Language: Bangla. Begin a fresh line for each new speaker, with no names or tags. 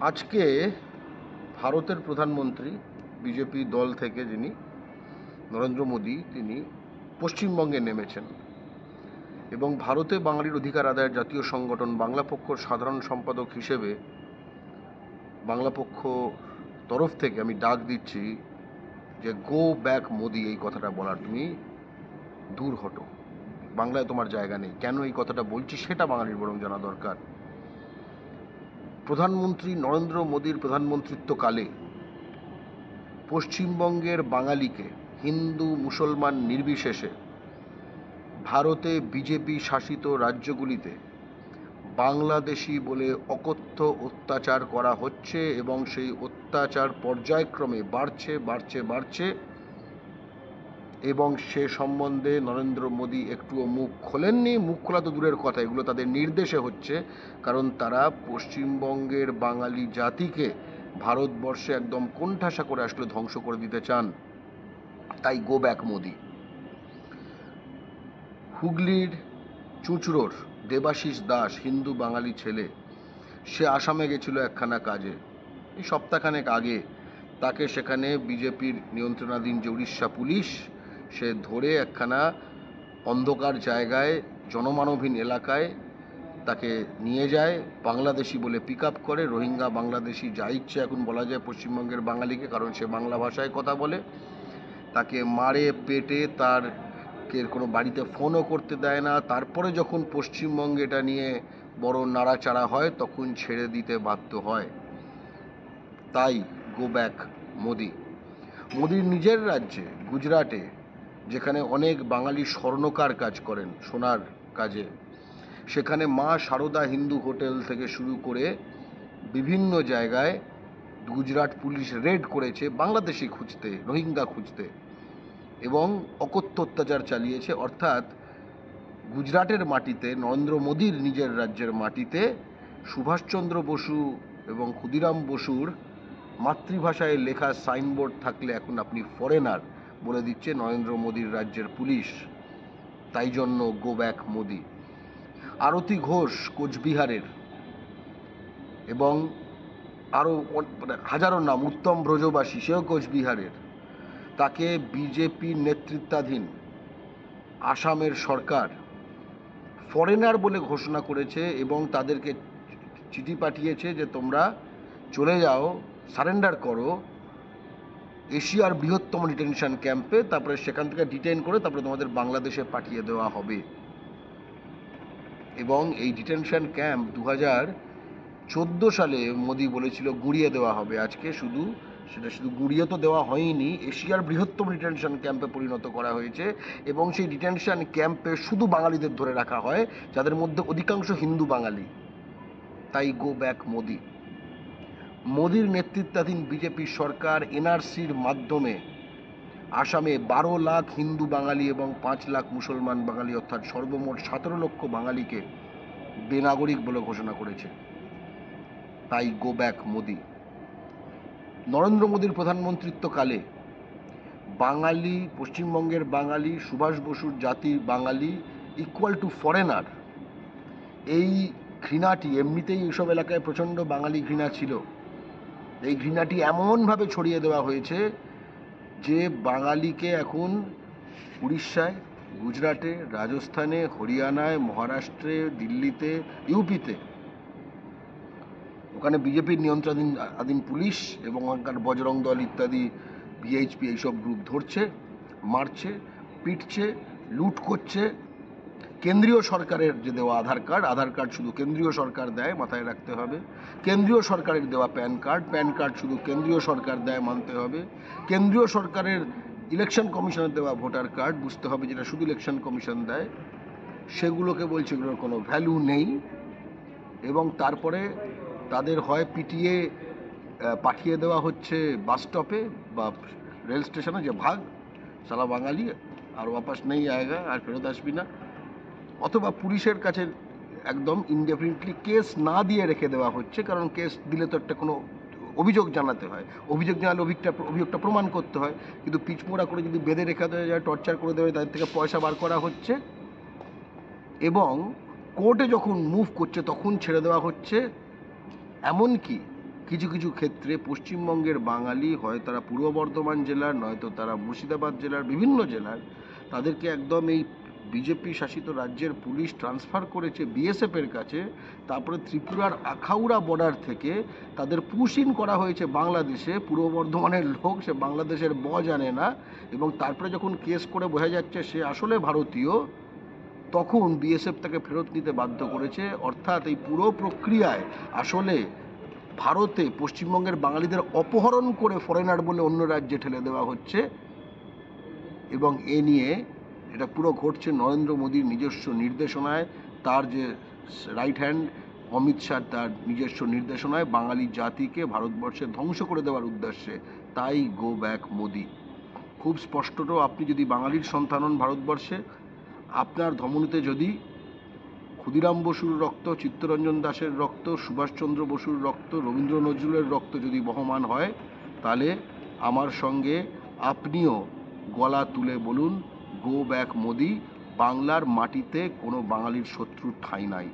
আজকে ভারতের প্রধানমন্ত্রী বিজেপি দল থেকে যিনি নরেন্দ্র মোদী তিনি পশ্চিমবঙ্গে নেমেছেন এবং ভারতে বাঙালির অধিকার আদায়ের জাতীয় সংগঠন বাংলা পক্ষর সাধারণ সম্পাদক হিসেবে বাংলা পক্ষ তরফ থেকে আমি ডাক দিচ্ছি যে গো ব্যাক মোদি এই কথাটা বলার। তুমি দূর হটো, বাংলায় তোমার জায়গা নেই। কেন এই কথাটা বলছি সেটা বাঙালির বরং জানা দরকার। প্রধানমন্ত্রী নরেন্দ্র মোদীর প্রধানমন্ত্রিত্বকালে পশ্চিমবঙ্গের বাঙালিকে হিন্দু মুসলমান নির্বিশেষে ভারতে বিজেপি শাসিত রাজ্যগুলিতে বাংলাদেশি বলে অকথ্য অত্যাচার করা হচ্ছে এবং সেই অত্যাচার পর্যায়ক্রমে বাড়ছে এবং সে সম্বন্ধে নরেন্দ্র মোদী একটুও মুখ খোলেননি। মুখ খোলা তো দূরের কথা, এগুলো তাদের নির্দেশে হচ্ছে, কারণ তারা পশ্চিমবঙ্গের বাঙালি জাতিকে ভারতবর্ষে একদম কোণঠাসা করে আসলে ধ্বংস করে দিতে চান। তাই গো ব্যাক মোদি। হুগলির চুঁচুড়োর দেবাশিস দাস হিন্দু বাঙালি ছেলে, সে আসামে গেছিল একখানা কাজে। এই সপ্তাহখানেক আগে তাকে সেখানে বিজেপির নিয়ন্ত্রণাধীন যে উড়িষ্যা পুলিশ সে ধরে একখানা অন্ধকার জায়গায় জনমানবহীন এলাকায় তাকে নিয়ে যায়, বাংলাদেশি বলে পিক আপ করে। রোহিঙ্গা বাংলাদেশি যা ইচ্ছে এখন বলা যায় পশ্চিমবঙ্গের বাঙালিকে, কারণ সে বাংলা ভাষায় কথা বলে। তাকে মারে পেটে, তার কোনো বাড়িতে ফোনও করতে দেয় না। তারপরে যখন পশ্চিমবঙ্গে এটা নিয়ে বড় নাড়াচাড়া হয় তখন ছেড়ে দিতে বাধ্য হয়। তাই গো ব্যাক মোদি। মোদির নিজের রাজ্যে গুজরাটে, যেখানে অনেক বাঙালি স্বর্ণকার কাজ করেন সোনার কাজে, সেখানে মা সারদা হিন্দু হোটেল থেকে শুরু করে বিভিন্ন জায়গায় গুজরাট পুলিশ রেড করেছে বাংলাদেশি খুঁজতে, রোহিঙ্গা খুঁজতে, এবং অকথ্য অত্যাচার চালিয়েছে। অর্থাৎ গুজরাটের মাটিতে, নরেন্দ্র মোদীর নিজের রাজ্যের মাটিতে সুভাষচন্দ্র বসু এবং ক্ষুদিরাম বসুর মাতৃভাষায় লেখা সাইনবোর্ড থাকলে এখন আপনি ফরেনার বলে দিচ্ছে নরেন্দ্র মোদীর রাজ্যের পুলিশ। তাই জন্য গো ব্যাক মোদি। আরতি ঘোষ কোচবিহারের, এবং আরও হাজারো নাম, উত্তম ব্রজবাসী সেও কোচবিহারের, তাকে বিজেপি নেতৃত্বাধীন আসামের সরকার ফরেনার বলে ঘোষণা করেছে এবং তাদেরকে চিঠি পাঠিয়েছে যে তোমরা চলে যাও, সারেন্ডার করো এশিয়ার বৃহত্তম ডিটেনশন ক্যাম্পে, তারপরে সেখান থেকে ডিটেইন করে তারপরে তোমাদের বাংলাদেশে পাঠিয়ে দেওয়া হবে। এবং এই ডিটেনশন ক্যাম্প 2014 সালে মোদি বলেছিল গুঁড়িয়ে দেওয়া হবে। আজকে সেটা শুধু গুঁড়িয়ে তো দেওয়া হয়নি, এশিয়ার বৃহত্তম ডিটেনশন ক্যাম্পে পরিণত করা হয়েছে। এবং সেই ডিটেনশন ক্যাম্পে শুধু বাঙালিদের ধরে রাখা হয়, যাদের মধ্যে অধিকাংশ হিন্দু বাঙালি। তাই গো ব্যাক মোদি। মোদির নেতৃত্বাধীন বিজেপি সরকার এনআরসির মাধ্যমে আসামে 12 লাখ হিন্দু বাঙালি এবং 5 লাখ মুসলমান বাঙালি, অর্থাৎ সর্বমোট 17 লক্ষ বাঙালিকে বেনাগরিক বলে ঘোষণা করেছে। তাই গো ব্যাক মোদি। নরেন্দ্র মোদীর প্রধানমন্ত্রিত্বকালে বাঙালি, পশ্চিমবঙ্গের বাঙালি, সুভাষ বসুর জাতির বাঙালি ইকুয়াল টু ফরেনার, এই ঘৃণাটি এমনিতেই এইসব এলাকায় প্রচণ্ড বাঙালি ঘৃণা ছিল। এই ঘৃণাটি এমনভাবে ছড়িয়ে দেওয়া হয়েছে যে বাঙালিকে এখন উড়িষ্যায়, গুজরাটে, রাজস্থানে, হরিয়ানায়, মহারাষ্ট্রে, দিল্লিতে, ইউপিতে, ওখানে বিজেপির নিয়ন্ত্রণাধীন পুলিশ এবং ওখানকার বজরং দল ইত্যাদি ভিএইচপি এইসব গ্রুপ ধরছে, মারছে, পিটছে, লুট করছে। কেন্দ্রীয় সরকারের যে দেওয়া আধার কার্ড শুধু কেন্দ্রীয় সরকার দেয়, মাথায় রাখতে হবে। কেন্দ্রীয় সরকারের দেওয়া প্যান কার্ড শুধু কেন্দ্রীয় সরকার দেয়, মানতে হবে। কেন্দ্রীয় সরকারের ইলেকশন কমিশনের দেওয়া ভোটার কার্ড, বুঝতে হবে যেটা শুধু ইলেকশন কমিশন দেয়, সেগুলোকে বলছে এগুলোর কোনো ভ্যালু নেই। এবং তারপরে তাদের হয় পিটিয়ে পাঠিয়ে দেওয়া হচ্ছে বাস স্টপে বা রেল স্টেশনে, যে ভাগ সালা বাঙালি আর ওয়াপাস নেই আয়েগা, আর ফেরত আসবি না। অথবা পুলিশের কাছে একদম ইনডেফিনিটলি কেস না দিয়ে রেখে দেওয়া হচ্ছে, কারণ কেস দিলে তো একটা কোনো অভিযোগ জানাতে হয়, অভিযোগ জানালে অভিযোগটা প্রমাণ করতে হয়। কিন্তু পিচমোড়া করে যদি বেঁধে রেখে দেওয়া যায়, টর্চার করে দেওয়া যায়, তাদের থেকে পয়সা বার করা হচ্ছে। এবং কোর্টে যখন মুভ করছে তখন ছেড়ে দেওয়া হচ্ছে। এমনকি কিছু কিছু ক্ষেত্রে পশ্চিমবঙ্গের বাঙালি, হয় তারা পূর্ব বর্ধমান জেলার, নয়তো তারা মুর্শিদাবাদ জেলার, বিভিন্ন জেলার, তাদেরকে একদম এই বিজেপি শাসিত রাজ্যের পুলিশ ট্রান্সফার করেছে বিএসএফের কাছে। তারপরে ত্রিপুরার আখাউড়া বর্ডার থেকে তাদের পুশ ইন করা হয়েছে বাংলাদেশে। পূর্ব বর্ধমানের লোক, সে বাংলাদেশের জানে না, এবং তারপরে যখন কেস করে বোঝা যাচ্ছে সে আসলে ভারতীয়, তখন বিএসএফ তাকে ফেরত নিতে বাধ্য করেছে। অর্থাৎ এই পুরো প্রক্রিয়ায় আসলে ভারতে পশ্চিমবঙ্গের বাঙালিদের অপহরণ করে ফরেনার বলে অন্য রাজ্যে ঠেলে দেওয়া হচ্ছে। এবং এ নিয়ে এটা পুরো ঘটছে নরেন্দ্র মোদীর নিজস্ব নির্দেশনায়। তার যে রাইট হ্যান্ড অমিত শাহ, তার নিজস্ব নির্দেশনায় বাঙালি জাতিকে ভারতবর্ষে ধ্বংস করে দেওয়ার উদ্দেশ্যে। তাই গো ব্যাক মোদি। খুব স্পষ্টত, আপনি যদি বাঙালির সন্তান হন ভারতবর্ষে, আপনার ধমনীতে যদি ক্ষুদিরাম বসুর রক্ত, চিত্তরঞ্জন দাসের রক্ত, সুভাষচন্দ্র বসুর রক্ত, রবীন্দ্র নজরুলের রক্ত যদি বহমান হয়, তাহলে আমার সঙ্গে আপনিও গলা তুলে বলুন, গো ব্যাক মোদি। বাংলার মাটিতে কোনো বাঙালির শত্রুর ঠাঁই নাই।